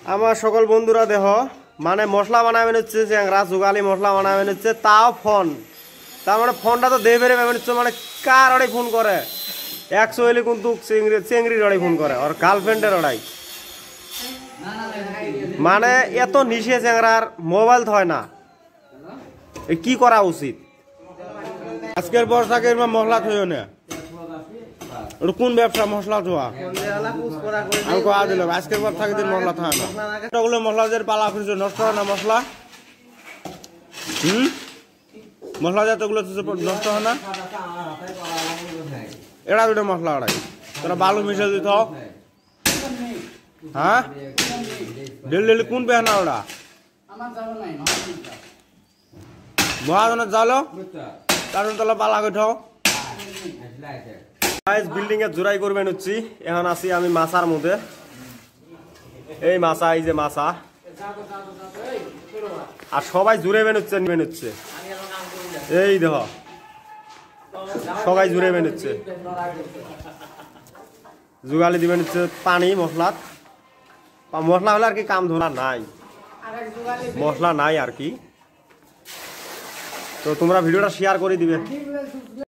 আমার সকল বন্ধুরা দেহ মানে মশলা বানাবেন হচ্ছে চ্যাংরা জুগালি মশলা বানাবেন হচ্ছে তাও ফোন তার মানে ফোনটা তো দেবে হচ্ছে মানে কার অড়াই ফোন করে একশো হইলে কিন্তু চেংড়ির অড়াই ফোন করে আর গার্লফ্রেন্ডের অড়াই মানে এত নিশে চ্যাংরার মোবাইল হয় না কি করা উচিত আজকের বর্ষাকে মশলা থইও না কোন ব্যবসা মশলা ধোয়া আমি কয়া দিলাম আজকের পর থাকে দিন মশলা থাকে না ওগুলো মশলা যে পালা খুঁজছে নষ্ট হয় না মশলা মশলা জাত ওগুলো নষ্ট হয় না এরা দুটো মশলা ওড়াই তোরা বালু মিশে দিত হ্যাঁ ডেলি ডেলি কোন পেহনা ওরা মহাজনের জালো কারণ তোলা পালা করে থাও বিল্ডিং এর জোড়াই করবেন হচ্ছি এখন আছি আমি মাছার মধ্যে এই মাছা এই যে মাছা আর সবাই জুড়ে বেনচ্ছে এই দেখ সবাই জুড়ে বেনচ্ছে জুগালি দিবেন হচ্ছে পানি মশলা মশলা হলে আর কি কাম ধরা নাই মশলা নাই আর কি তো তোমরা ভিডিওটা শেয়ার করে দিবে।